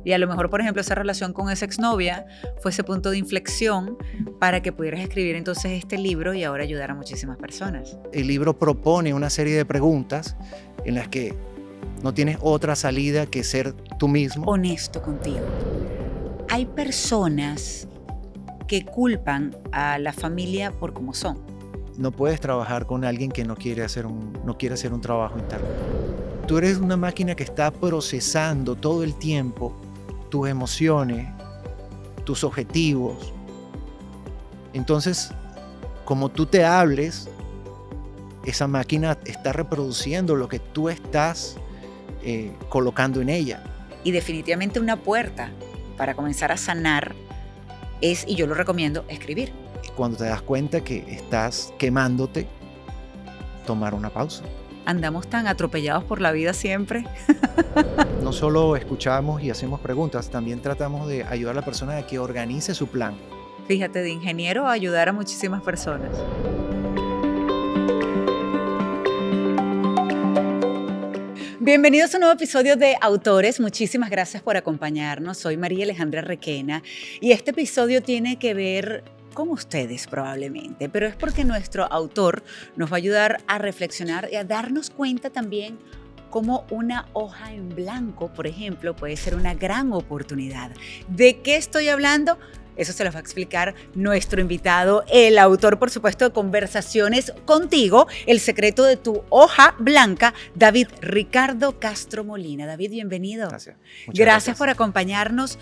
Y a lo mejor, por ejemplo, esa relación con esa exnovia fue ese punto de inflexión para que pudieras escribir entonces este libro y ahora ayudar a muchísimas personas. El libro propone una serie de preguntas en las que no tienes otra salida que ser tú mismo. Honesto contigo. Hay personas que culpan a la familia por cómo son. No puedes trabajar con alguien que no quiere hacer un trabajo interno. Tú eres una máquina que está procesando todo el tiempo tus emociones, tus objetivos. Entonces, como tú te hables, esa máquina está reproduciendo lo que tú estás colocando en ella. Y definitivamente una puerta para comenzar a sanar es, y yo lo recomiendo, escribir. Cuando te das cuenta que estás quemándote, tomar una pausa. Andamos tan atropellados por la vida siempre. No solo escuchamos y hacemos preguntas, también tratamos de ayudar a la persona a que organice su plan. Fíjate, de ingeniero a ayudar a muchísimas personas. Bienvenidos a un nuevo episodio de Autores. Muchísimas gracias por acompañarnos. Soy María Alejandra Requena y este episodio tiene que ver con ustedes probablemente, pero es porque nuestro autor nos va a ayudar a reflexionar y a darnos cuenta también cómo una hoja en blanco, por ejemplo, puede ser una gran oportunidad. ¿De qué estoy hablando? Eso se lo va a explicar nuestro invitado, el autor, por supuesto, de Conversaciones Contigo, El secreto de tu hoja blanca, David Ricardo Castro Molina. David, bienvenido. Gracias. Gracias por acompañarnos.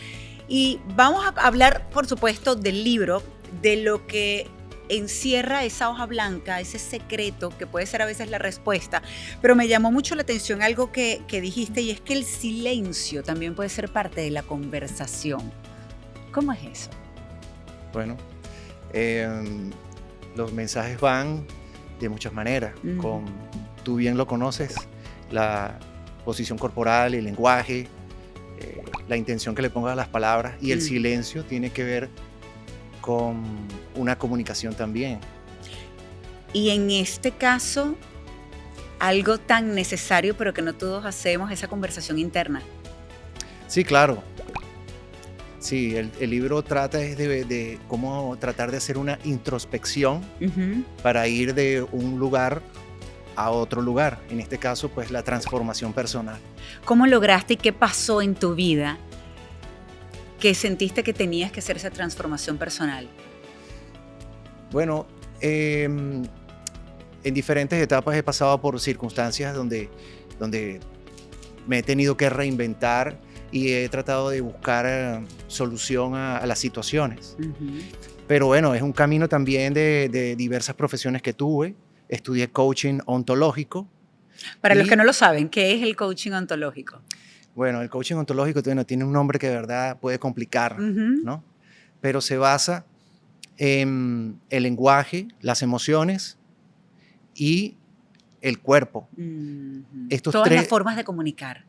Y vamos a hablar, por supuesto, del libro, de lo que encierra esa hoja blanca, ese secreto que puede ser a veces la respuesta. Pero me llamó mucho la atención algo que dijiste, y es que el silencio también puede ser parte de la conversación. ¿Cómo es eso? Bueno, los mensajes van de muchas maneras. Tú bien lo conoces, la posición corporal, el lenguaje, la intención que le pongas a las palabras, y el silencio tiene que ver con una comunicación también. Y en este caso, algo tan necesario, pero que no todos hacemos, esa conversación interna. Sí, claro. Sí, el libro trata de cómo tratar de hacer una introspección para ir de un lugar a otro lugar. En este caso, pues la transformación personal. ¿Cómo lograste y qué pasó en tu vida que sentiste que tenías que hacer esa transformación personal? Bueno, en diferentes etapas he pasado por circunstancias donde me he tenido que reinventar y he tratado de buscar solución a las situaciones. Pero bueno, es un camino también de diversas profesiones que tuve. Estudié coaching ontológico. Para los que no lo saben, ¿qué es el coaching ontológico? Bueno, el coaching ontológico tiene un nombre que de verdad puede complicar, ¿no? Pero se basa en el lenguaje, las emociones y el cuerpo. Todas las formas de comunicar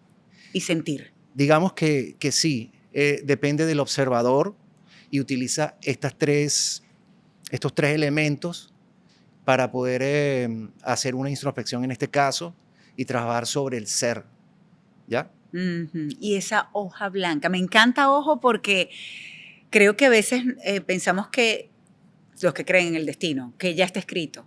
y sentir. Digamos que sí, depende del observador y utiliza estos tres elementos para poder hacer una introspección en este caso y trabajar sobre el ser, ¿ya? Y esa hoja blanca, me encanta ojo porque creo que a veces pensamos que los que creen en el destino, que ya está escrito.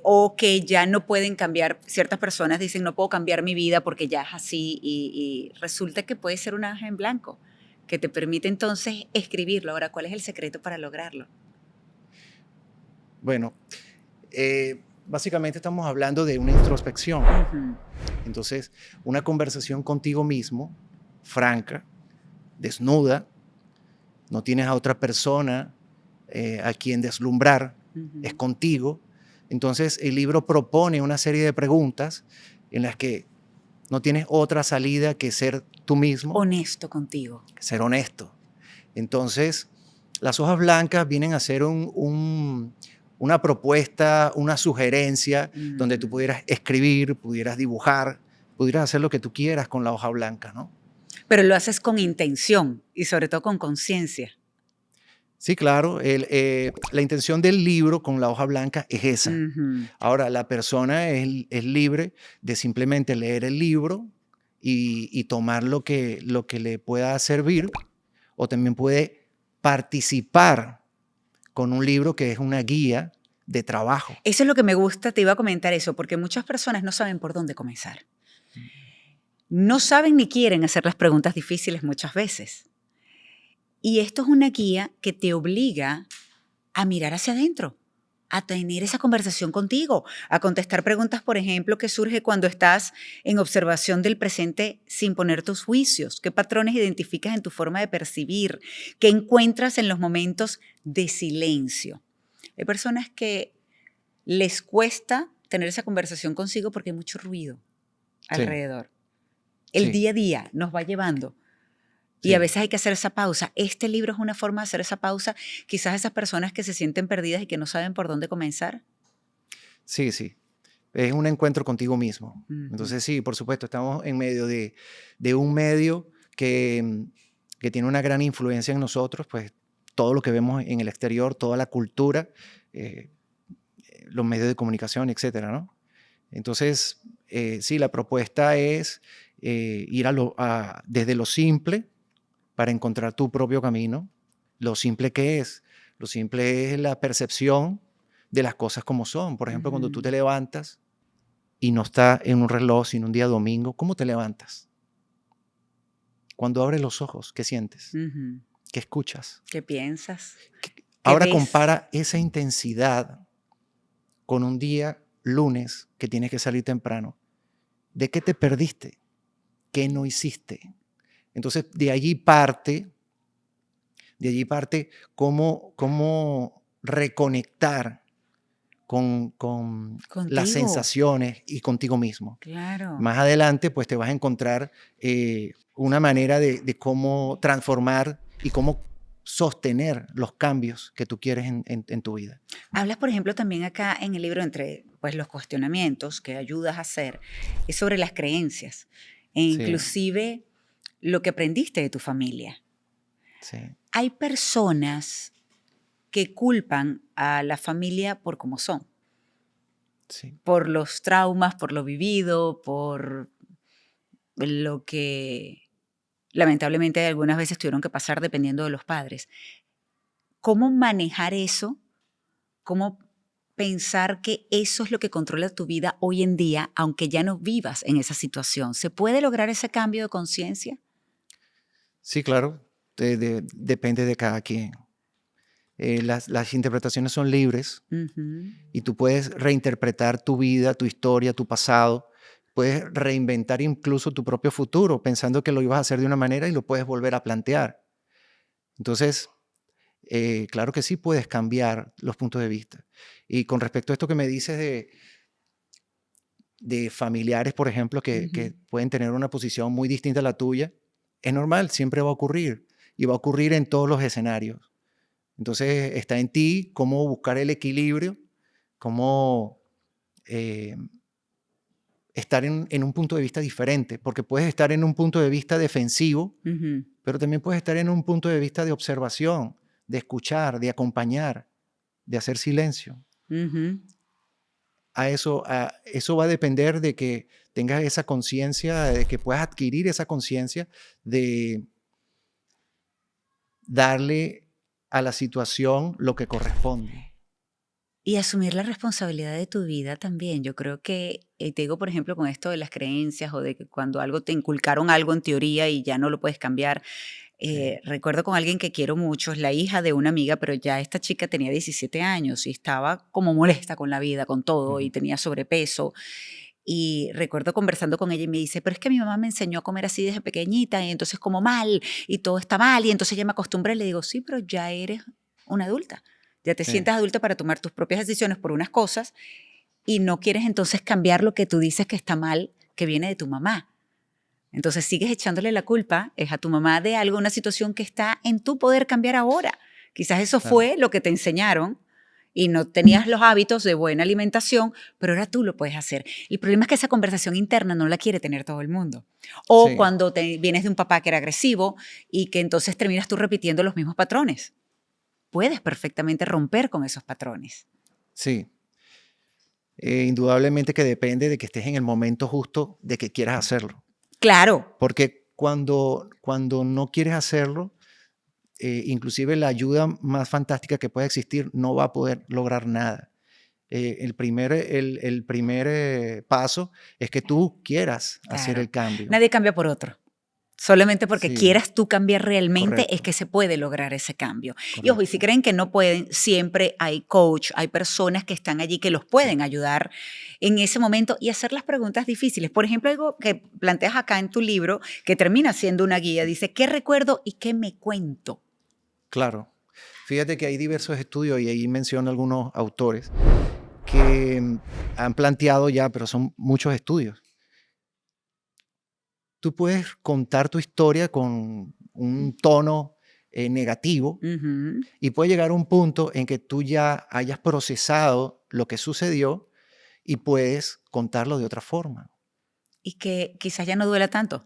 O que ya no pueden cambiar, ciertas personas dicen no puedo cambiar mi vida porque ya es así y resulta que puede ser una hoja en blanco que te permite entonces escribirlo. Ahora, ¿cuál es el secreto para lograrlo? Bueno, básicamente estamos hablando de una introspección. Entonces, una conversación contigo mismo, franca, desnuda, no tienes a otra persona a quien deslumbrar, es contigo. Entonces, el libro propone una serie de preguntas en las que no tienes otra salida que ser tú mismo. Honesto contigo. Ser honesto. Entonces, las hojas blancas vienen a ser una propuesta, una sugerencia donde tú pudieras escribir, pudieras dibujar, pudieras hacer lo que tú quieras con la hoja blanca, ¿no? Pero lo haces con intención y sobre todo con conciencia. Sí, claro. La intención del libro con la hoja blanca es esa. Ahora, la persona es libre de simplemente leer el libro y tomar lo que le pueda servir, o también puede participar con un libro que es una guía de trabajo. Eso es lo que me gusta, te iba a comentar eso, porque muchas personas no saben por dónde comenzar. No saben ni quieren hacer las preguntas difíciles muchas veces. Y esto es una guía que te obliga a mirar hacia adentro, a tener esa conversación contigo, a contestar preguntas, por ejemplo, que surge cuando estás en observación del presente sin poner tus juicios, qué patrones identificas en tu forma de percibir, qué encuentras en los momentos de silencio. Hay personas que les cuesta tener esa conversación consigo porque hay mucho ruido alrededor. El Sí. día a día nos va llevando. Y Sí. a veces hay que hacer esa pausa. Este libro es una forma de hacer esa pausa. Quizás esas personas que se sienten perdidas y que no saben por dónde comenzar. Sí, sí. Es un encuentro contigo mismo. Ujú. Entonces, sí, por supuesto, estamos en medio de un medio que tiene una gran influencia en nosotros, pues todo lo que vemos en el exterior, toda la cultura, eh, los medios de comunicación, etcétera, ¿no? Entonces, sí, la propuesta es ir desde lo simple para encontrar tu propio camino. Lo simple que es. Lo simple es la percepción de las cosas como son. Por ejemplo, cuando tú te levantas y no está en un reloj, sino un día domingo, ¿cómo te levantas? Cuando abres los ojos, ¿qué sientes? Ujú. ¿Qué escuchas? ¿Qué piensas? ¿Qué Ahora ves? compara esa intensidad con un día lunes que tienes que salir temprano. ¿De qué te perdiste? ¿Qué no hiciste? Entonces, de allí parte cómo reconectar con las Contigo. sensaciones y contigo mismo. Claro. Más adelante, pues te vas a encontrar una manera de cómo transformar y cómo sostener los cambios que tú quieres en tu vida. Hablas, por ejemplo, también acá en el libro, entre pues, los cuestionamientos que ayudas a hacer, es sobre las creencias e Sí, inclusive lo que aprendiste de tu familia. sí, Hay personas que culpan a la familia por cómo son, sí. por los traumas, por lo vivido, por lo que lamentablemente algunas veces tuvieron que pasar dependiendo de los padres. ¿Cómo manejar eso? ¿Cómo pensar que eso es lo que controla tu vida hoy en día, aunque ya no vivas en esa situación? ¿Se puede lograr ese cambio de conciencia? Sí, claro, depende de cada quien. Las interpretaciones son libres Ujú. y tú puedes reinterpretar tu vida, tu historia, tu pasado. Puedes reinventar incluso tu propio futuro pensando que lo ibas a hacer de una manera y lo puedes volver a plantear. Entonces, claro que sí puedes cambiar los puntos de vista. Y con respecto a esto que me dices de familiares, por ejemplo, que Ujú. pueden tener una posición muy distinta a la tuya, es normal, siempre va a ocurrir y va a ocurrir en todos los escenarios. Entonces está en ti cómo buscar el equilibrio, cómo eh, estar en un punto de vista diferente, porque puedes estar en un punto de vista defensivo, Ujú. pero también puedes estar en un punto de vista de observación, de escuchar, de acompañar, de hacer silencio. Ujú. Eso va a depender de que tengas esa conciencia, de que puedas adquirir esa conciencia de darle a la situación lo que corresponde. Y asumir la responsabilidad de tu vida también. Yo creo que, te digo, por ejemplo, con esto de las creencias o de que cuando algo te inculcaron algo en teoría y ya no lo puedes cambiar. Sí. Recuerdo con alguien que quiero mucho, es la hija de una amiga, pero ya esta chica tenía 17 años y estaba como molesta con la vida, con todo, y Ujú. tenía sobrepeso. Y recuerdo conversando con ella y me dice, pero es que mi mamá me enseñó a comer así desde pequeñita y entonces como mal y todo está mal y entonces ya me acostumbré. Le digo, sí, pero ya eres una adulta, ya te Sí, sientas adulta para tomar tus propias decisiones por unas cosas y no quieres entonces cambiar lo que tú dices que está mal, que viene de tu mamá. Entonces sigues echándole la culpa, es a tu mamá de algo, una situación que está en tu poder cambiar ahora. Quizás eso claro. fue lo que te enseñaron y no tenías los hábitos de buena alimentación, pero ahora tú lo puedes hacer. El problema es que esa conversación interna no la quiere tener todo el mundo. O Sí, cuando vienes de un papá que era agresivo y que entonces terminas tú repitiendo los mismos patrones. Puedes perfectamente romper con esos patrones. sí. Indudablemente que depende de que estés en el momento justo de que quieras hacerlo. Claro. Porque cuando no quieres hacerlo, inclusive la ayuda más fantástica que pueda existir no va a poder lograr nada. El primer paso es que tú quieras hacer Claro. el cambio. Nadie cambia por otro. Solamente porque Sí, quieras tú cambiar realmente es correcto, que se puede lograr ese cambio. Y ojo, y si correcto. creen que no pueden, siempre hay coach, hay personas que están allí que los Sí, pueden ayudar en ese momento y hacer las preguntas difíciles. Por ejemplo, algo que planteas acá en tu libro, que termina siendo una guía, dice, ¿qué recuerdo y qué me cuento? claro. Fíjate que hay diversos estudios y ahí menciono algunos autores que han planteado ya, pero son muchos estudios. Tú puedes contar tu historia con un tono negativo Ujú. y puede llegar a un punto en que tú ya hayas procesado lo que sucedió y puedes contarlo de otra forma. Y que quizás ya no duela tanto.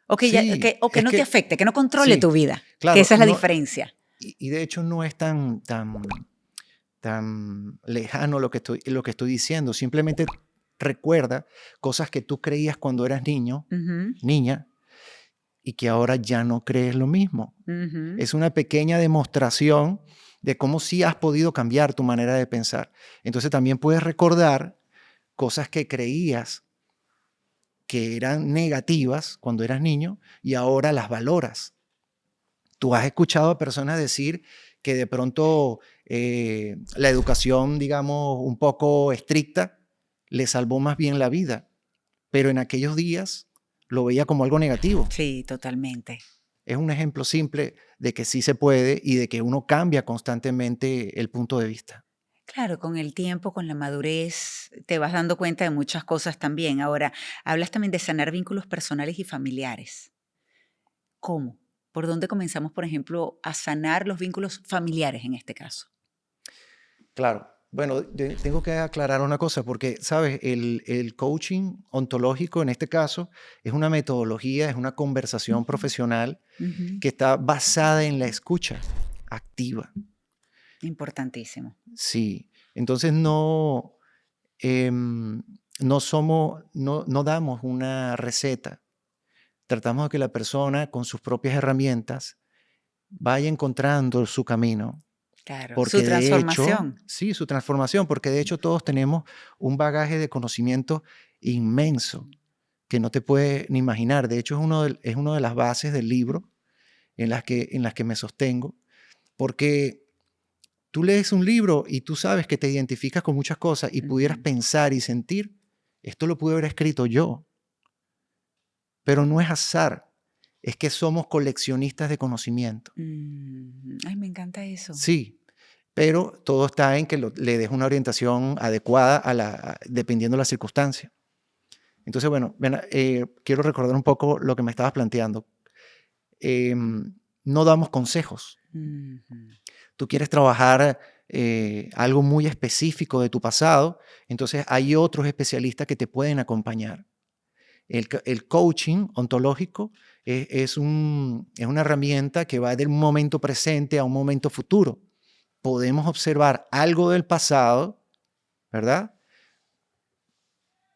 O que, Sí, o que es no te que, afecte, que no controle tu sí, vida. Que claro, esa es la no, diferencia. y de hecho no es tan lejano lo que estoy diciendo. Simplemente recuerda cosas que tú creías cuando eras niño, Ujú, niña, y que ahora ya no crees lo mismo. ujú. Es una pequeña demostración de cómo sí has podido cambiar tu manera de pensar. Entonces también puedes recordar cosas que creías que eran negativas cuando eras niño y ahora las valoras. Tú has escuchado a personas decir que de pronto la educación, digamos, un poco estricta, le salvó más bien la vida, pero en aquellos días lo veía como algo negativo. Sí, totalmente. Es un ejemplo simple de que sí se puede y de que uno cambia constantemente el punto de vista. Claro, con el tiempo, con la madurez, te vas dando cuenta de muchas cosas también. Ahora, hablas también de sanar vínculos personales y familiares. ¿Cómo? ¿Por dónde comenzamos, por ejemplo, a sanar los vínculos familiares en este caso? Claro. Bueno, tengo que aclarar una cosa, porque, sabes, el coaching ontológico en este caso es una metodología, es una conversación Ujú, profesional ujú. que está basada en la escucha activa. Importantísimo. Sí. Entonces em, no damos una receta. Tratamos de que la persona con sus propias herramientas vaya encontrando su camino. Claro, su Porque de hecho, transformación. sí, su transformación, porque de hecho todos tenemos un bagaje de conocimiento inmenso que no te puedes ni imaginar. De hecho, es una de las bases del libro en las que me sostengo, porque tú lees un libro y tú sabes que te identificas con muchas cosas y pudieras Ujú. pensar y sentir, esto lo pude haber escrito yo, pero no es azar, es que somos coleccionistas de conocimiento. Ay, me encanta eso. Sí, pero todo está en que le des una orientación adecuada dependiendo de la circunstancia. Entonces, bueno, quiero recordar un poco lo que me estabas planteando. No damos consejos. Ujú. Tú quieres trabajar algo muy específico de tu pasado, entonces hay otros especialistas que te pueden acompañar. El coaching ontológico es una herramienta que va del momento presente a un momento futuro. Podemos observar algo del pasado, ¿verdad?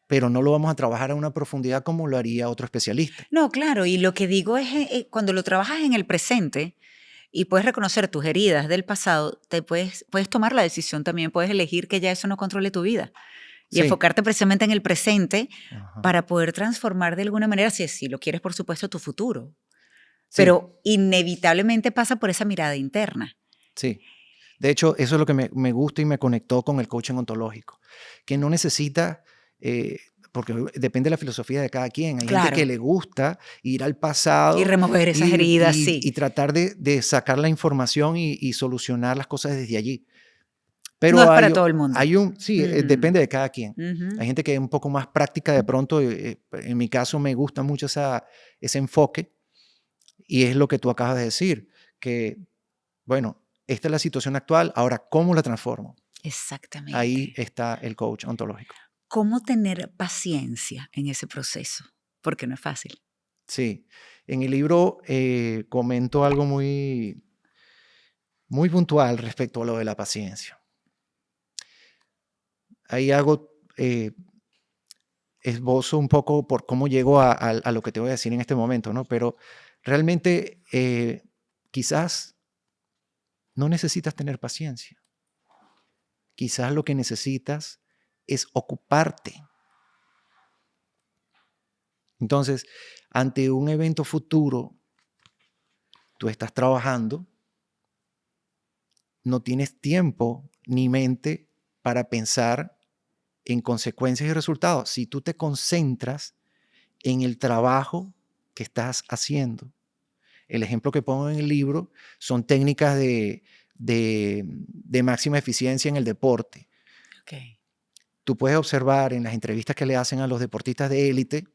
Pero no lo vamos a trabajar a una profundidad como lo haría otro especialista. No, claro, y lo que digo es, cuando lo trabajas en el presente y puedes reconocer tus heridas del pasado, puedes tomar la decisión también, puedes elegir que ya eso no controle tu vida y Sí. enfocarte precisamente en el presente Ajá. para poder transformar de alguna manera, si lo quieres, por supuesto, tu futuro. Sí, Pero inevitablemente pasa por esa mirada interna. sí. De hecho, eso es lo que me gusta y me conectó con el coaching ontológico, que no necesita, porque depende de la filosofía de cada quien. Hay gente Claro, que le gusta ir al y pasado remover esas heridas, y sí. tratar de sacar la información y solucionar las cosas desde allí. No Pero es para todo el mundo. sí, Ujú, depende de cada quien. ujú. Hay gente que es un poco más práctica de pronto. En mi caso me gusta mucho ese enfoque y es lo que tú acabas de decir, que, bueno, esta es la situación actual, ahora, ¿cómo la transformo? Ahí Exactamente. está el coach ontológico. ¿Cómo tener paciencia en ese proceso? Porque no es fácil. Sí, en el libro comento algo muy, muy puntual respecto a lo de la paciencia. Ahí hago esbozo un poco por cómo llego a lo que te voy a decir en este momento, ¿no? Pero realmente quizás no necesitas tener paciencia. Quizás lo que necesitas es ocuparte. Entonces, ante un evento futuro, tú estás trabajando, no tienes tiempo ni mente para pensar en consecuencias y resultados. Si tú te concentras en el trabajo que estás haciendo. El ejemplo que pongo en el libro son técnicas de máxima eficiencia en el deporte. Okay. Tú puedes observar en las entrevistas que le hacen a los deportistas de élite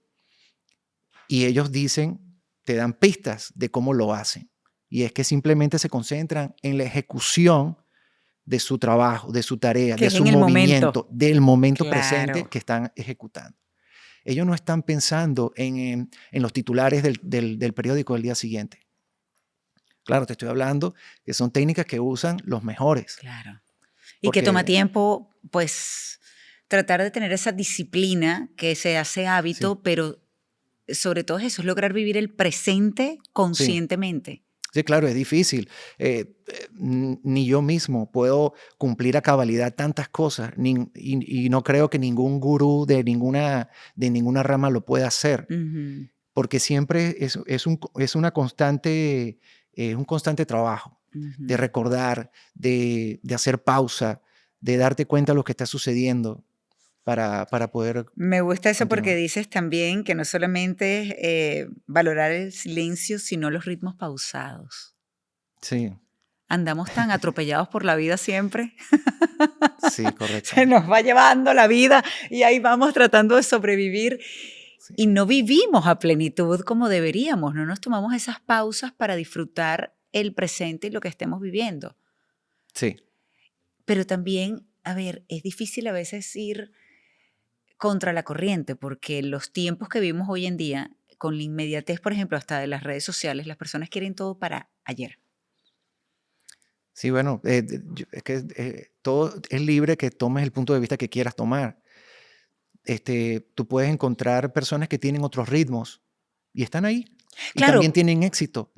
y ellos dicen, te dan pistas de cómo lo hacen. Y es que simplemente se concentran en la ejecución de su trabajo, de su tarea, Que de es su en el movimiento, momento. del momento presente Claro. que están ejecutando. Ellos no están pensando en los titulares del periódico del día siguiente. Claro, te estoy hablando que son técnicas que usan los mejores. Claro. Y que toma Porque, tiempo, pues, tratar de tener esa disciplina que se hace hábito, sí, pero sobre todo eso, es lograr vivir el presente sí, conscientemente. sí, claro, es difícil. Ni yo mismo puedo cumplir a cabalidad tantas cosas y no creo que ningún gurú de ninguna rama lo pueda hacer. Ujú. Porque siempre es un constante trabajo de Ujú. recordar, de hacer pausa, de darte cuenta de lo que está sucediendo para poder Me gusta eso porque continuar. dices también que no solamente es valorar el silencio, sino los ritmos pausados. Sí, Andamos tan atropellados por la vida siempre. sí, correcto. Se nos va llevando la vida y ahí vamos tratando de sobrevivir Sí, y no vivimos a plenitud como deberíamos, no nos tomamos esas pausas para disfrutar el presente y lo que estemos viviendo. sí, Pero también, a ver, es difícil a veces ir contra la corriente porque los tiempos que vivimos hoy en día, con la inmediatez, por ejemplo, hasta de las redes sociales, las personas quieren todo para ayer. sí, bueno, es que todo es libre que tomes el punto de vista que quieras tomar. Tú puedes encontrar personas que tienen otros ritmos y están ahí y Claro, también tienen éxito.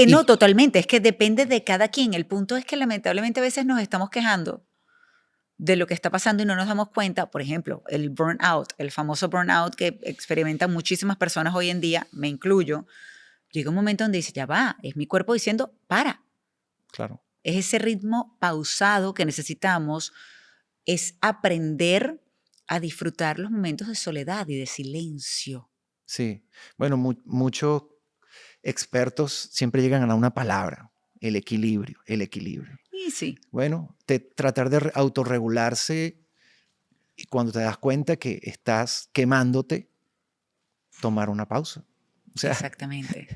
no Y totalmente, es que depende de cada quien. El punto es que lamentablemente a veces nos estamos quejando de lo que está pasando y no nos damos cuenta, por ejemplo, el burnout, el famoso burnout que experimentan muchísimas personas hoy en día, me incluyo, llega un momento donde dice, ya va, es mi cuerpo diciendo, para, claro, es ese ritmo pausado que necesitamos, es aprender a disfrutar los momentos de soledad y de silencio. sí. Bueno, muchos expertos siempre llegan a una palabra, el equilibrio, el equilibrio. Y sí, Bueno, tratar de autorregularse y cuando te das cuenta que estás quemándote, tomar una pausa. O sea, exactamente.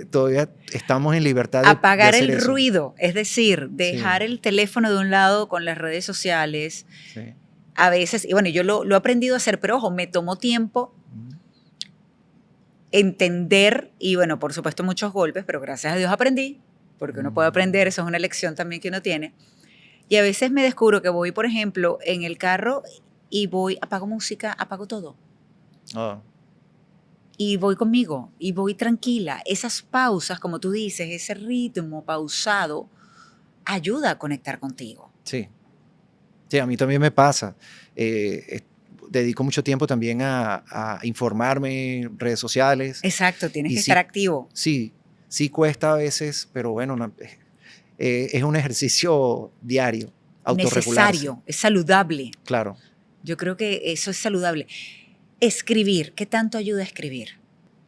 todavía estamos en libertad de Apagar hacer el eso. ruido, es decir, Sí, dejar el teléfono de un lado con las redes sociales. sí. A veces, y bueno, yo lo he aprendido a hacer, pero ojo, me tomó tiempo Mm, entender y bueno, por supuesto muchos golpes, pero gracias a Dios aprendí, porque uno puede aprender, mm. eso es una lección también que uno tiene. Y a veces me descubro que voy, por ejemplo, en el carro y voy, apago música, apago todo. Ah, Y voy conmigo, y voy tranquila. Esas pausas, como tú dices, ese ritmo pausado, ayuda a conectar contigo. sí. Sí, a mí también me pasa. Dedico mucho tiempo también a informarme en redes sociales Exacto, tienes y que estar sí, activo. sí, sí cuesta a veces, pero bueno, es un ejercicio diario, autorregularse, Necesario, es saludable. claro. Yo creo que eso es saludable. Escribir, ¿qué tanto ayuda a escribir?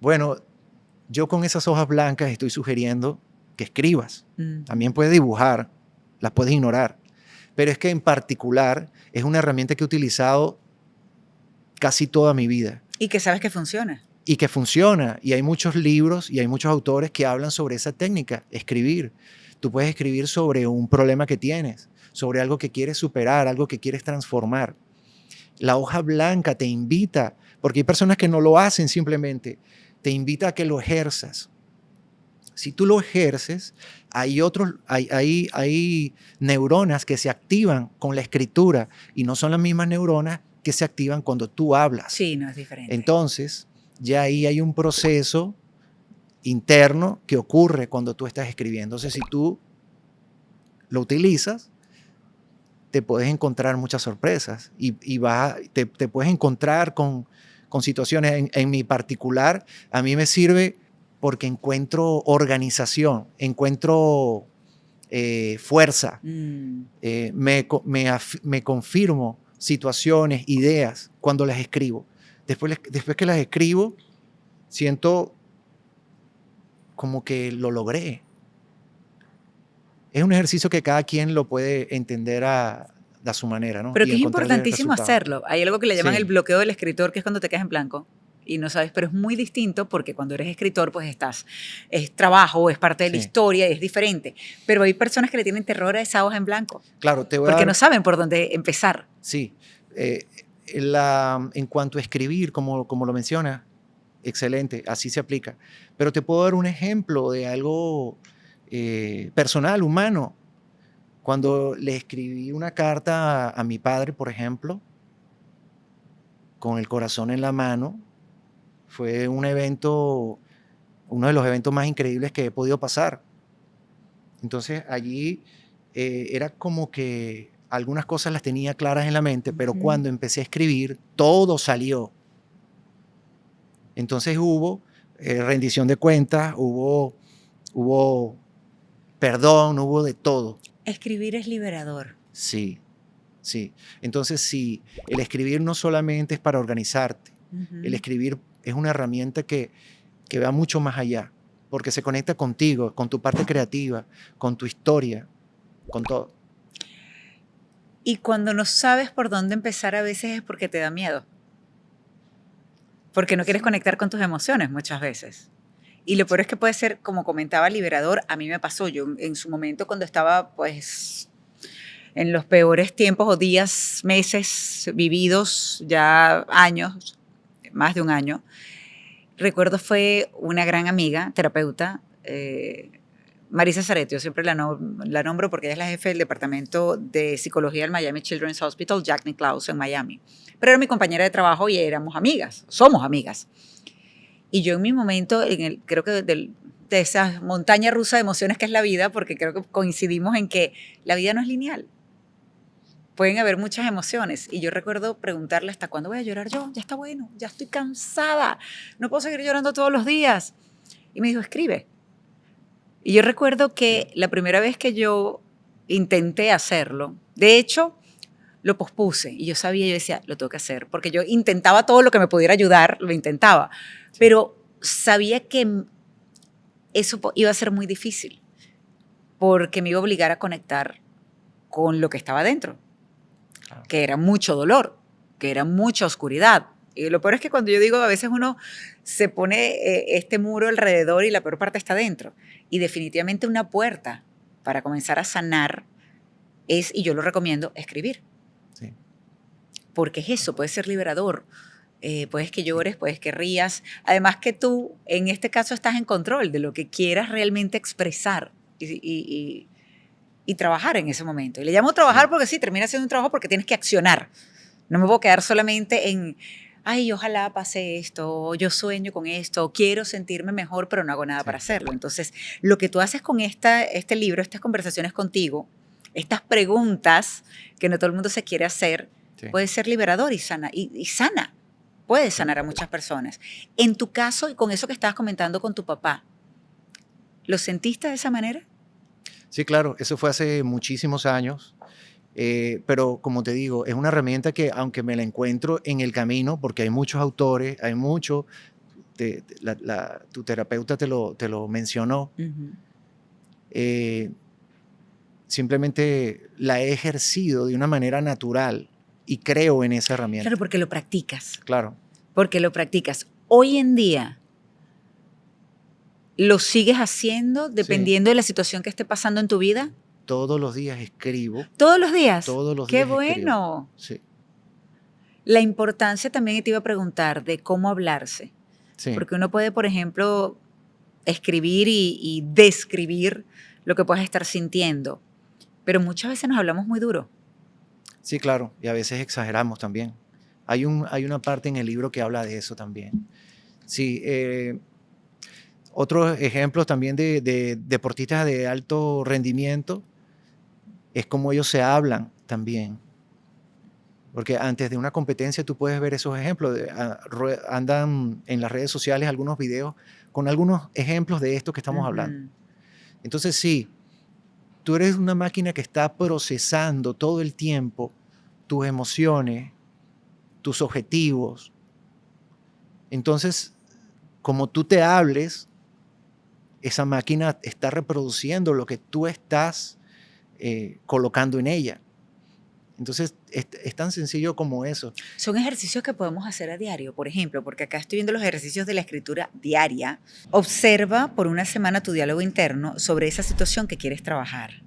Bueno, yo con esas hojas blancas estoy sugiriendo que escribas. También Ujú. puedes dibujar, las puedes ignorar, pero es que en particular es una herramienta que he utilizado casi toda mi vida Y que sabes que funciona. y que funciona. Y hay muchos libros y hay muchos autores que hablan sobre esa técnica, escribir. Tú puedes escribir sobre un problema que tienes, sobre algo que quieres superar, algo que quieres transformar. La hoja blanca te invita, porque hay personas que no lo hacen simplemente, te invita a que lo ejerzas. Si tú lo ejerces, hay neuronas que se activan con la escritura y no son las mismas neuronas que se activan cuando tú hablas. Sí, no es diferente. Entonces, ya ahí hay un proceso interno que ocurre cuando tú estás escribiendo. Entonces, si tú lo utilizas, te puedes encontrar muchas sorpresas y te puedes encontrar con situaciones. En mi particular, a mí me sirve porque encuentro organización, encuentro fuerza, me confirmo situaciones, ideas cuando las escribo. Después que las escribo, siento como que lo logré. Es un ejercicio que cada quien lo puede entender a su manera, ¿no? Pero Y que es encontrarle importantísimo resultados. hacerlo. Hay algo que le llaman Sí. el bloqueo del escritor, que es cuando te quedas en blanco y no sabes, pero es muy distinto porque cuando eres escritor, pues es trabajo, es parte de la Sí. historia, es diferente. Pero hay personas que le tienen terror a esa hoja en blanco Claro, te voy a porque dar... no saben por dónde empezar. Sí. En cuanto a escribir, como lo menciona, excelente, así se aplica. Pero te puedo dar un ejemplo de algo personal, humano. Cuando le escribí una carta a mi padre, por ejemplo, con el corazón en la mano, fue un evento, uno de los eventos más increíbles que he podido pasar. Entonces allí era como que algunas cosas las tenía claras en la mente, pero cuando empecé a escribir, todo salió. Entonces hubo rendición de cuentas, hubo perdón, hubo de todo. Escribir es liberador. Sí, sí. Entonces sí, el escribir no solamente es para organizarte, el escribir es una herramienta que va mucho más allá, porque se conecta contigo, con tu parte creativa, con tu historia, con todo. Y cuando no sabes por dónde empezar, a veces es porque te da miedo. Porque no quieres conectar con tus emociones muchas veces. Y lo peor es que puede ser, como comentaba, liberador. A mí me pasó, yo en su momento cuando estaba pues en los peores tiempos o días, meses vividos, ya años, más de un año, recuerdo fue una gran amiga, terapeuta, Marisa Zaretti, yo siempre la nombro porque ella es la jefe del departamento de psicología del Miami Children's Hospital, Jack Nicklaus, en Miami. Pero era mi compañera de trabajo y éramos amigas, somos amigas. Y yo en mi momento, creo que de esa montaña rusa de emociones que es la vida, porque creo que coincidimos en que la vida no es lineal. Pueden haber muchas emociones. Y yo recuerdo preguntarle, ¿hasta cuándo voy a llorar yo? Ya está bueno, ya estoy cansada, no puedo seguir llorando todos los días. Y me dijo, escribe. Y yo recuerdo que la primera vez que yo intenté hacerlo, de hecho, lo pospuse. Y yo decía, lo tengo que hacer, porque yo intentaba todo lo que me pudiera ayudar, lo intentaba. Sí. Pero sabía que eso iba a ser muy difícil, porque me iba a obligar a conectar con lo que estaba dentro, claro, que era mucho dolor, que era mucha oscuridad. Y lo peor es que cuando yo digo, a veces uno se pone este muro alrededor y la peor parte está dentro. Y definitivamente una puerta para comenzar a sanar es, y yo lo recomiendo, escribir. Sí. Porque es eso, puede ser liberador. Puedes que llores, puedes que rías. Además que tú, en este caso, estás en control de lo que quieras realmente expresar y trabajar en ese momento. Y le llamo trabajar, sí, porque sí, termina siendo un trabajo porque tienes que accionar. No me puedo quedar solamente en, ay, ojalá pase esto, yo sueño con esto, quiero sentirme mejor, pero no hago nada, sí, para hacerlo. Entonces, lo que tú haces con este libro, estas conversaciones contigo, estas preguntas que no todo el mundo se quiere hacer, sí, puede ser liberador y sana. Y sana. Puede sanar a muchas personas. En tu caso, y con eso que estabas comentando con tu papá, ¿lo sentiste de esa manera? Sí, claro. Eso fue hace muchísimos años. Pero como te digo, es una herramienta que aunque me la encuentro en el camino, porque hay muchos autores, hay mucho, tu terapeuta te lo mencionó, simplemente la he ejercido de una manera natural y creo en esa herramienta. Claro, porque lo practicas. Claro. Porque lo practicas. Hoy en día, ¿lo sigues haciendo dependiendo, sí, de la situación que esté pasando en tu vida? Todos los días escribo. ¿Todos los días? Todos los ¡Qué días bueno! escribo. Sí. La importancia también te iba a preguntar de cómo hablarse. Sí. Porque uno puede, por ejemplo, escribir y describir lo que puedas estar sintiendo, pero muchas veces nos hablamos muy duro. Sí, claro, y a veces exageramos también. Hay una parte en el libro que habla de eso también. Sí, otros ejemplos también de deportistas de alto rendimiento es cómo ellos se hablan también. Porque antes de una competencia tú puedes ver esos ejemplos. Andan en las redes sociales algunos videos con algunos ejemplos de esto que estamos hablando. Entonces sí, tú eres una máquina que está procesando todo el tiempo tus emociones, tus objetivos. Entonces, como tú te hables, esa máquina está reproduciendo lo que tú estás colocando en ella. Entonces, es tan sencillo como eso. Son ejercicios que podemos hacer a diario, por ejemplo, porque acá estoy viendo los ejercicios de la escritura diaria. Observa por una semana tu diálogo interno sobre esa situación que quieres trabajar.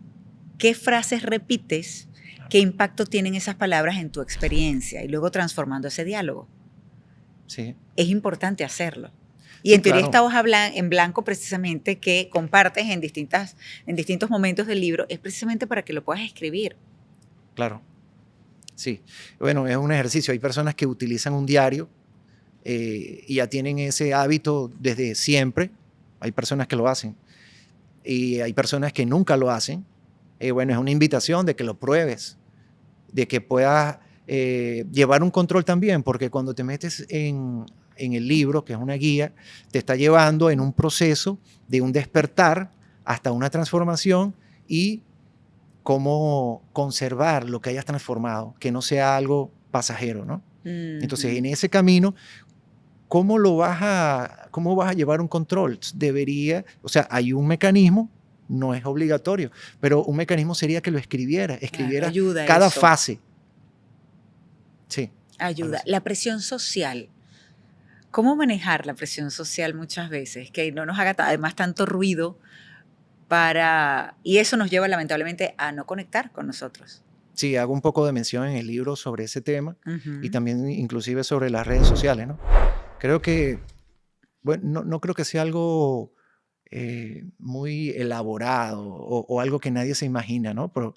¿Qué frases repites? ¿Qué impacto tienen esas palabras en tu experiencia? Y luego transformando ese diálogo. Sí. Es importante hacerlo. Y Sí, en teoría claro. esta hoja en blanco precisamente que compartes en distintos momentos del libro es precisamente para que lo puedas escribir. Claro. Sí. Bueno, es un ejercicio. Hay personas que utilizan un diario y ya tienen ese hábito desde siempre. Hay personas que lo hacen. Y hay personas que nunca lo hacen. Bueno, es una invitación de que lo pruebes, de que puedas llevar un control también, porque cuando te metes en el libro, que es una guía, te está llevando en un proceso de un despertar hasta una transformación y cómo conservar lo que hayas transformado, que no sea algo pasajero, ¿no? Entonces, en ese camino, ¿cómo vas a llevar un control? O sea, hay un mecanismo, no es obligatorio, pero un mecanismo sería que lo escribieras Claro, ayuda cada eso. fase. Sí. Ayuda. La presión social. ¿Cómo manejar la presión social muchas veces? Que no nos haga además tanto ruido y eso nos lleva lamentablemente a no conectar con nosotros. Sí, hago un poco de mención en el libro sobre ese tema y también inclusive sobre las redes sociales, ¿no? Creo que, bueno, no creo que sea algo muy elaborado o algo que nadie se imagina, ¿no? Pero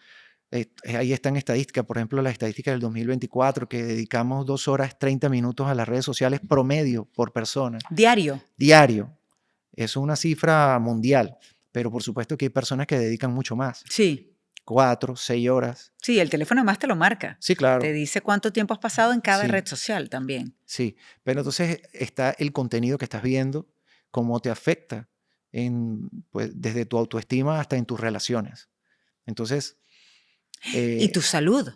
ahí están estadísticas, por ejemplo, la estadística del 2024, que dedicamos 2 horas 30 minutos a las redes sociales promedio por persona. Diario. Diario. Es una cifra mundial, pero por supuesto que hay personas que dedican mucho más. Sí. 4, 6 horas. Sí, el teléfono además te lo marca. Sí, claro. Te dice cuánto tiempo has pasado en cada Sí. red social también. Sí, pero entonces está el contenido que estás viendo, cómo te afecta pues, desde tu autoestima hasta en tus relaciones. Entonces, Y tu salud.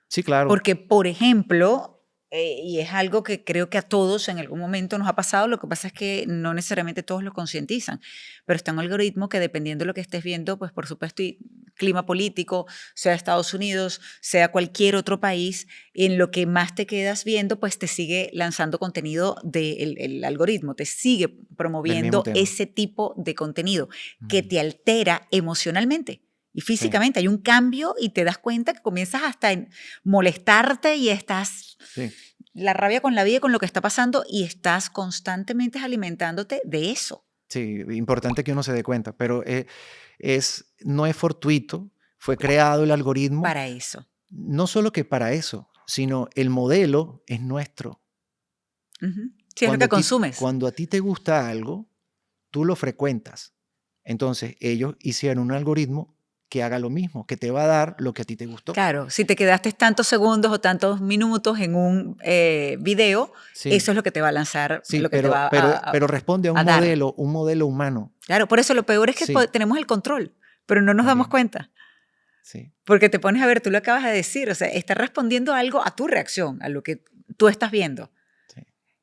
sí, claro. Porque, por ejemplo, y es algo que creo que a todos en algún momento nos ha pasado, lo que pasa es que no necesariamente todos lo concientizan, pero está un algoritmo que dependiendo de lo que estés viendo, pues por supuesto, y clima político, sea Estados Unidos, sea cualquier otro país, en lo que más te quedas viendo, pues te sigue lanzando contenido el algoritmo, te sigue promoviendo tema. ese tipo de contenido que te altera emocionalmente. Y físicamente Sí. hay un cambio y te das cuenta que comienzas hasta en molestarte y estás la rabia con la vida y con lo que está pasando y estás constantemente alimentándote de eso. Sí, importante que uno se dé cuenta, pero no es fortuito, fue creado el algoritmo. Para eso. No solo que para eso, sino el modelo es nuestro. Sí, es lo que consumes. Cuando a ti te gusta algo, tú lo frecuentas. Entonces, ellos hicieron un algoritmo que haga lo mismo, que te va a dar lo que a ti te gustó. Claro, si te quedaste tantos segundos o tantos minutos en un video, Sí. eso es lo que te va a lanzar, Sí, lo que pero, te va a pero responde a un modelo humano. Claro, por eso lo peor es que tenemos el control, pero no nos damos cuenta. Sí. Porque te pones a ver, tú lo acabas de decir, o sea, está respondiendo algo a tu reacción, a lo que tú estás viendo. Sí.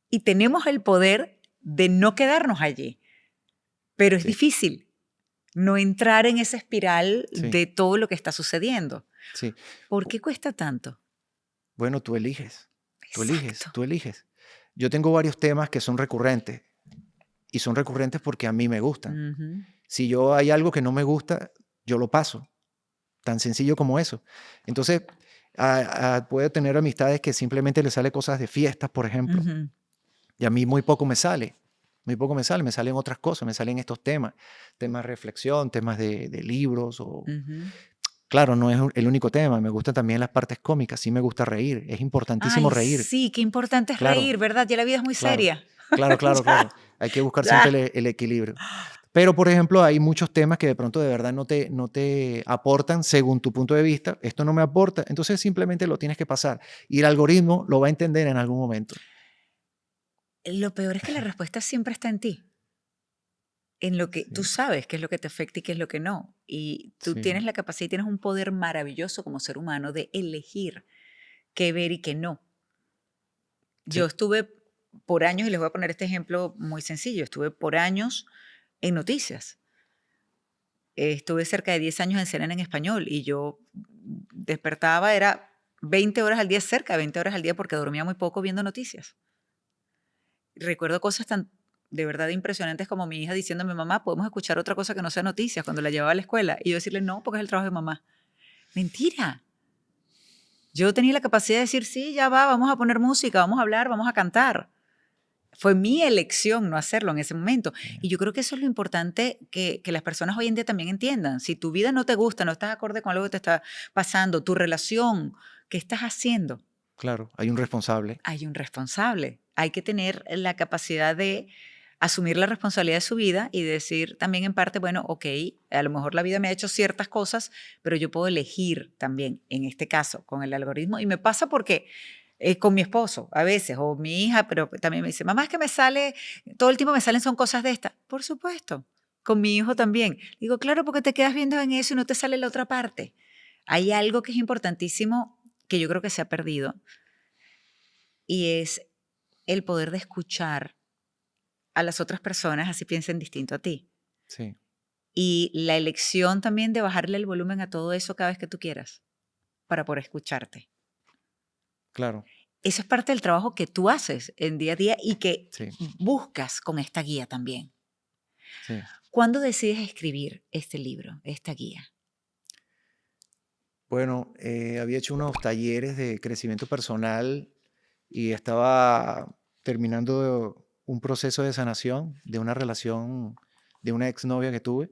Y tenemos el poder de no quedarnos allí, pero es difícil no entrar en esa espiral de todo lo que está sucediendo. Sí. ¿Por qué cuesta tanto? Bueno, tú eliges. Exacto. Tú eliges. Yo tengo varios temas que son recurrentes y son recurrentes porque a mí me gustan. Si hay algo que no me gusta, yo lo paso. Tan sencillo como eso. Entonces, puede tener amistades que simplemente le sale cosas de fiestas, por ejemplo. Y a mí muy poco me sale. Me salen otras cosas, me salen estos temas de reflexión, temas de libros. Claro, no es el único tema. Me gustan también las partes cómicas. Sí me gusta reír. Es importantísimo Ay, reír. sí, qué importante es Claro, reír, ¿verdad? Ya la vida es muy claro, seria. claro, claro, Ya, claro. Hay que buscar siempre ya. el equilibrio. Pero, por ejemplo, hay muchos temas que de pronto de verdad no te aportan según tu punto de vista. Esto no me aporta, entonces simplemente lo tienes que pasar. Y el algoritmo lo va a entender en algún momento. Lo peor es que la respuesta siempre está en ti, en lo que tú Sí, sabes qué es lo que te afecta y qué es lo que no. Y tú sí, tienes la capacidad y tienes un poder maravilloso como ser humano de elegir qué ver y qué no. Yo sí, estuve por años, y les voy a poner este ejemplo muy sencillo, estuve por años en noticias. Estuve cerca de 10 años en CNN en español y yo despertaba, era 20 horas al día, cerca de 20 horas al día, porque dormía muy poco viendo noticias. Recuerdo cosas tan de verdad impresionantes como mi hija diciéndome, mamá, ¿podemos escuchar otra cosa que no sea noticias cuando la llevaba a la escuela? Y yo decirle, no, porque es el trabajo de mamá. Mentira. Yo tenía la capacidad de decir, sí, ya va, vamos a poner música, vamos a hablar, vamos a cantar. Fue mi elección no hacerlo en ese momento. Y yo creo que eso es lo importante que las personas hoy en día también entiendan. Si tu vida no te gusta, no estás acorde con algo que te está pasando, tu relación, ¿qué estás haciendo? claro. Hay un responsable. Hay un responsable. Hay que tener la capacidad de asumir la responsabilidad de su vida y decir también en parte, bueno, ok, a lo mejor la vida me ha hecho ciertas cosas, pero yo puedo elegir también, en este caso, con el algoritmo. Y me pasa porque con mi esposo a veces, o mi hija, pero también me dice, mamá, es que me sale, todo el tiempo me salen son cosas de estas. Por supuesto, con mi hijo también. Digo, claro, porque te quedas viendo en eso y no te sale la otra parte. Hay algo que es importantísimo que yo creo que se ha perdido y es el poder de escuchar a las otras personas así piensen distinto a ti. Sí, Y la elección también de bajarle el volumen a todo eso cada vez que tú quieras para poder escucharte. claro. Eso es parte del trabajo que tú haces en día a día y que Sí, buscas con esta guía también. sí. ¿Cuándo decides escribir este libro, esta guía? Bueno, había hecho unos talleres de crecimiento personal y estaba terminando un proceso de sanación de una relación de una exnovia que tuve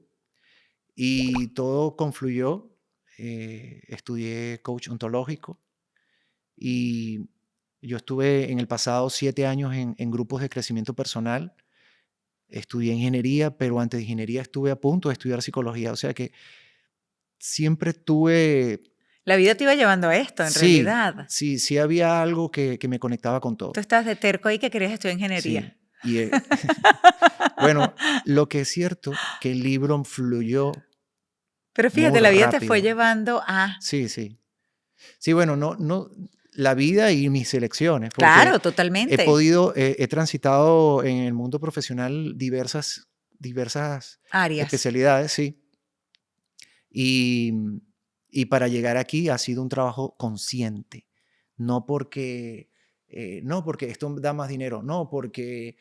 y todo confluyó. Estudié coach ontológico y yo estuve en el pasado 7 años en grupos de crecimiento personal. Estudié ingeniería, pero antes de ingeniería estuve a punto de estudiar psicología. O sea que siempre tuve, La vida te iba llevando a esto, en sí, realidad. sí, sí había algo que me conectaba con Tú todo. estabas de terco ahí que querías estudiar Sí. ingeniería. Y bueno, lo que es cierto, que el libro fluyó Pero fíjate, muy la vida te fue rápido. llevando a... Sí, sí. Sí, bueno, no, la vida y mis elecciones, porque Claro, he totalmente. podido, he transitado en el mundo profesional diversas Arias. especialidades, sí. Y, y para llegar aquí ha sido un trabajo consciente, no porque esto da más dinero, no porque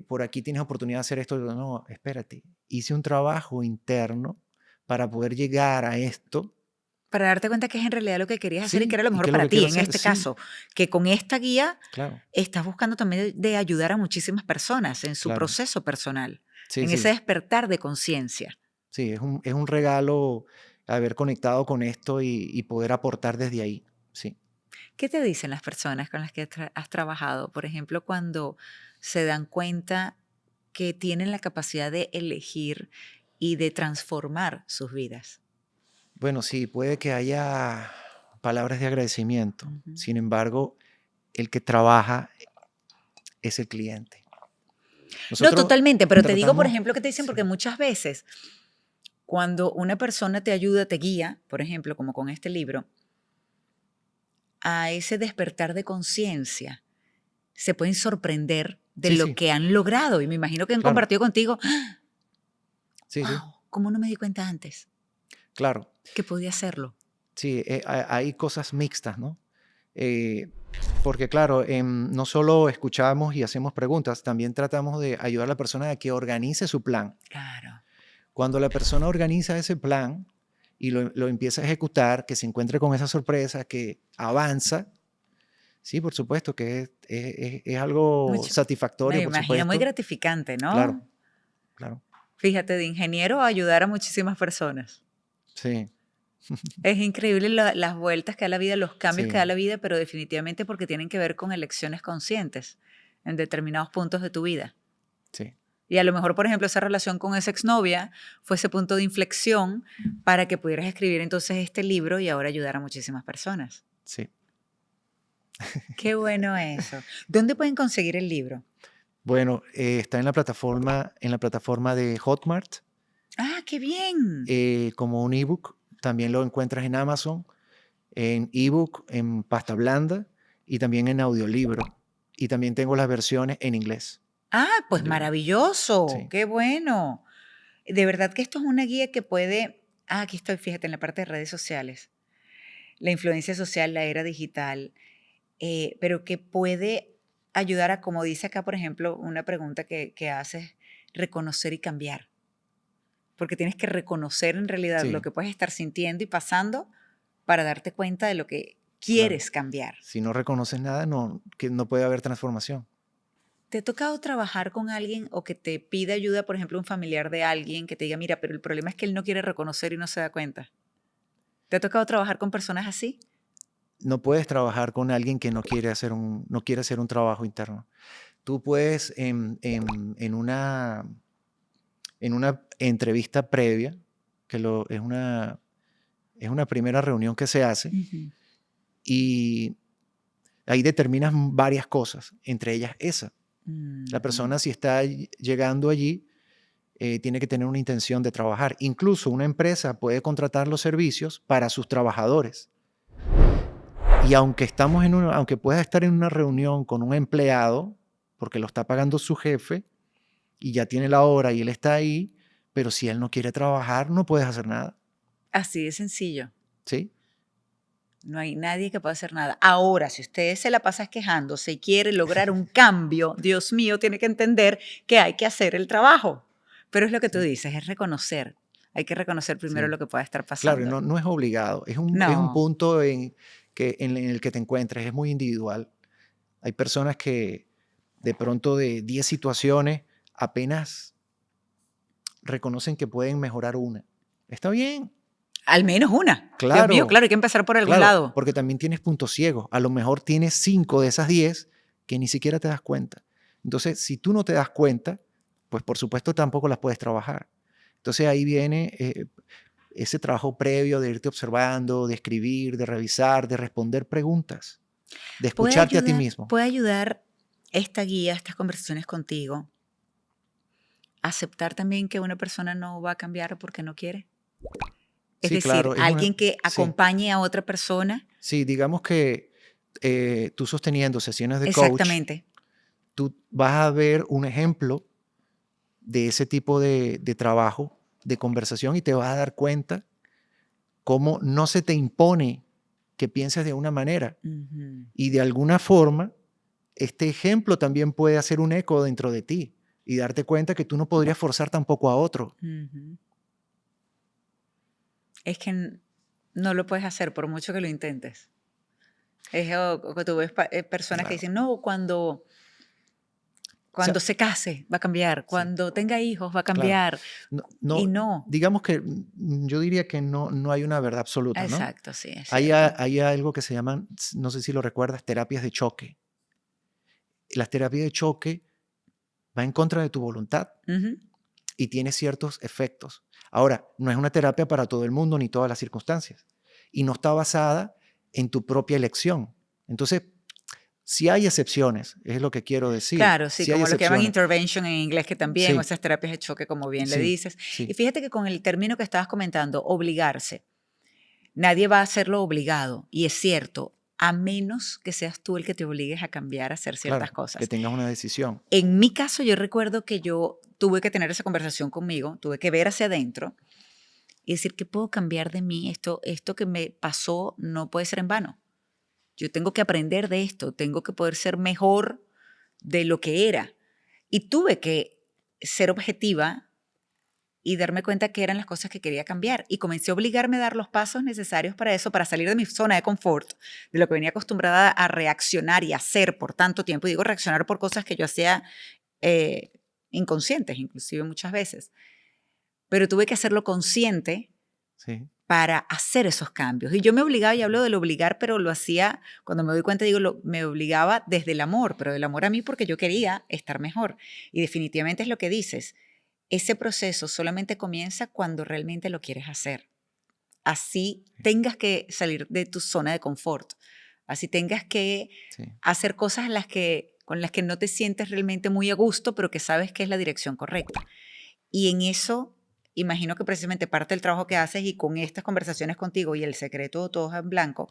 por aquí tienes oportunidad de hacer esto, no, espérate, hice un trabajo interno para poder llegar a esto, Para darte cuenta que es en realidad lo que querías hacer y que sí, era lo y mejor qué es lo para que ti. quiero En hacer, este sí, caso, que con esta guía claro, estás buscando también de ayudar a muchísimas personas en su claro, proceso personal, sí, en ese sí, despertar de conciencia. sí, es un regalo haber conectado con esto y poder aportar desde ahí, sí. ¿Qué te dicen las personas con las que has trabajado? Por ejemplo, cuando se dan cuenta que tienen la capacidad de elegir y de transformar sus vidas. Bueno, sí, puede que haya palabras de agradecimiento. Ujú. Sin embargo, el que trabaja es el cliente. No, Nosotros totalmente, pero te digo, por tratamos, ejemplo, que te dicen, porque sí, muchas veces cuando una persona te ayuda, te guía, por ejemplo, como con este libro, a ese despertar de conciencia, se pueden sorprender de sí, lo sí, que han logrado. Y me imagino que han claro, compartido contigo, sí, sí, wow, ¿cómo no me di cuenta antes claro, que podía hacerlo? sí, hay cosas mixtas, ¿no? Eh, porque claro, no solo escuchamos y hacemos preguntas, también tratamos de ayudar a la persona a que organice su plan. Claro. Cuando la persona organiza ese plan y lo empieza a ejecutar, que se encuentre con esa sorpresa, que avanza. Sí, por supuesto que es algo Mucho. Me satisfactorio, por imagino muy supuesto. gratificante, Claro, ¿no? claro. Fíjate, de ingeniero a ayudar a muchísimas personas. Sí. Es increíble las vueltas que da la vida, los cambios que da Sí, la vida, pero definitivamente porque tienen que ver con elecciones conscientes en determinados puntos de tu vida. sí, Y a lo mejor, por ejemplo, esa relación con esa exnovia fue ese punto de inflexión para que pudieras escribir entonces este libro y ahora ayudar a muchísimas personas. sí. Qué bueno eso. ¿Dónde pueden conseguir el libro? Bueno, está en la plataforma de Hotmart, Ah, qué bien. como un ebook. También lo encuentras en Amazon, en ebook, en pasta blanda y también en audiolibro. Y también tengo las versiones en inglés Ah, pues del libro. maravilloso. Sí, Qué bueno. De verdad que esto es una guía que puede... Ah, aquí estoy, fíjate, en la parte de redes sociales. La influencia social, la era digital, pero que puede ayudar a, como dice acá, por ejemplo, una pregunta que haces, reconocer y cambiar. Porque tienes que reconocer en realidad lo sí, que puedes estar sintiendo y pasando para darte cuenta de lo que claro. quieres cambiar. Si no reconoces nada, no, que no puede haber transformación. ¿Te ha tocado trabajar con alguien o que te pida ayuda, por ejemplo, un familiar de alguien que te diga, mira, pero el problema es que él no quiere reconocer y no se da cuenta? ¿Te ha tocado trabajar con personas así? No puedes trabajar con alguien que no quiere hacer un trabajo interno. Tú puedes en una entrevista previa, es una primera reunión que se hace Ujú. y ahí determinas varias cosas, entre ellas esa. La Ujú. persona si está llegando allí tiene que tener una intención de trabajar. Incluso una empresa puede contratar los servicios para sus trabajadores. Y aunque pueda estar en una reunión con un empleado, porque lo está pagando su jefe y ya tiene la hora y él está ahí, pero si él no quiere trabajar, no puedes hacer nada, Así de sencillo. ¿sí? No hay nadie que pueda hacer nada. Ahora, si usted se la pasa quejándose y quiere lograr un cambio, Dios mío, tiene que entender que hay que hacer el trabajo. Pero es lo que tú Sí, dices, es reconocer. Hay que reconocer primero sí. lo que pueda estar Claro, y pasando. no es obligado, es un No, punto en el que te encuentres, es muy individual. Hay personas que de pronto de 10 situaciones apenas reconocen que pueden mejorar una. Está bien, al menos una. Dios mío, claro, claro, hay que empezar por algún claro, lado. porque también tienes puntos ciegos. A lo mejor tienes 5 de esas 10 que ni siquiera te das cuenta. Entonces, si tú no te das cuenta, pues por supuesto tampoco las puedes trabajar. Entonces ahí viene ese trabajo previo de irte observando, de escribir, de revisar, de responder preguntas, de escucharte a ti mismo. Puede ayudar esta guía, estas conversaciones contigo, a aceptar también que una persona no va a cambiar porque no quiere. Es Sí, decir, claro, alguien que sí, acompañe a otra persona. sí, digamos que tú sosteniendo sesiones de coach, Exactamente. tú vas a ver un ejemplo de ese tipo de trabajo, de conversación, y te vas a dar cuenta cómo no se te impone que pienses de una manera. Ujú. Y de alguna forma, este ejemplo también puede hacer un eco dentro de ti y darte cuenta que tú no podrías forzar tampoco a otro. Ujú. Es que no lo puedes hacer por mucho que lo intentes. Es o que tú ves personas que Claro. dicen, no, O sea, cuando se case va a cambiar, sí, cuando tenga hijos va a claro. cambiar. No, Y no, no. digamos que yo diría que no hay una verdad absoluta, ¿no? Exacto, sí, es cierto. Hay algo que se llaman, no sé si lo recuerdas, terapias de choque. Las terapias de choque va en contra de tu voluntad Ujú. y tiene ciertos efectos. Ahora, no es una terapia para todo el mundo ni todas las circunstancias y no está basada en tu propia elección. Entonces, si hay excepciones, es lo que quiero decir. Claro, sí, Si hay como lo que llaman excepciones. intervention en inglés, que también, o Sí, esas terapias de choque, como bien le sí, dices. Y sí, fíjate que con el término que estabas comentando, obligarse, nadie va a hacerlo obligado. Y es cierto, a menos que seas tú el que te obligues a cambiar, a hacer ciertas claro, que cosas. tengas una decisión. En mi caso, yo recuerdo que yo tuve que tener esa conversación conmigo, tuve que ver hacia adentro y decir, ¿qué puedo cambiar de mí? Esto que me pasó no puede ser en vano. Yo tengo que aprender de esto, tengo que poder ser mejor de lo que era. Y tuve que ser objetiva y darme cuenta que eran las cosas que quería cambiar. Y comencé a obligarme a dar los pasos necesarios para eso, para salir de mi zona de confort, de lo que venía acostumbrada a reaccionar y hacer por tanto tiempo. Y digo reaccionar por cosas que yo hacía eh, inconscientes, inclusive muchas veces. Pero tuve que hacerlo consciente Sí, para hacer esos cambios. Y yo me obligaba, y hablo del obligar, pero lo hacía, cuando me doy cuenta, digo, me obligaba desde el amor, pero del amor a mí porque yo quería estar mejor. Y definitivamente es lo que dices, ese proceso solamente comienza cuando realmente lo quieres hacer. Así tengas que salir de tu zona de confort, así tengas que hacer cosas con las que no te sientes realmente muy a gusto, pero que sabes que es la dirección correcta. Y en eso, imagino que precisamente parte del trabajo que haces y con estas conversaciones contigo y el secreto de Todo Hoja en Blanco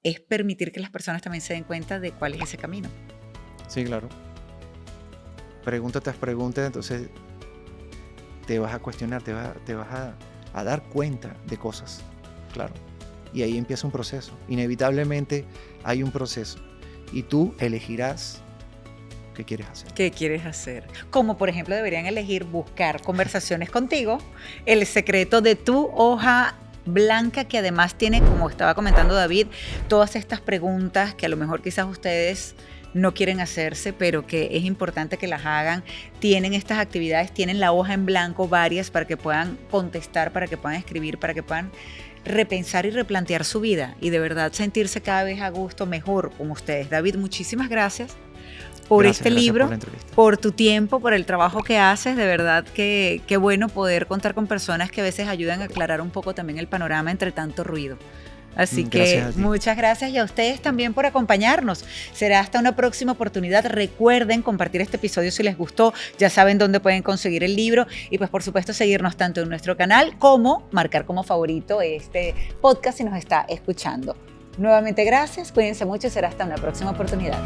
es permitir que las personas también se den cuenta de cuál es ese camino. Sí, claro. Pregunta tras pregunta, entonces te vas a cuestionar, te vas a dar cuenta de cosas, claro. Y ahí empieza un proceso. Inevitablemente hay un proceso y tú elegirás qué quieres hacer. ¿Qué quieres hacer? Como por ejemplo deberían elegir buscar conversaciones contigo, el secreto de tu hoja blanca, que además tiene, como estaba comentando David, todas estas preguntas que a lo mejor quizás ustedes no quieren hacerse, pero que es importante que las hagan. Tienen estas actividades, tienen la hoja en blanco, varias, para que puedan contestar, para que puedan escribir, para que puedan repensar y replantear su vida y de verdad sentirse cada vez a gusto, mejor con ustedes. David, muchísimas gracias por este libro, por tu tiempo, por el trabajo que haces. De verdad que qué bueno poder contar con personas que a veces ayudan a aclarar un poco también el panorama entre tanto ruido. Así que muchas gracias y a ustedes también por acompañarnos. Será hasta una próxima oportunidad. Recuerden compartir este episodio si les gustó. Ya saben dónde pueden conseguir el libro y pues por supuesto seguirnos tanto en nuestro canal como marcar como favorito este podcast si nos está escuchando. Nuevamente gracias, cuídense mucho y será hasta una próxima oportunidad.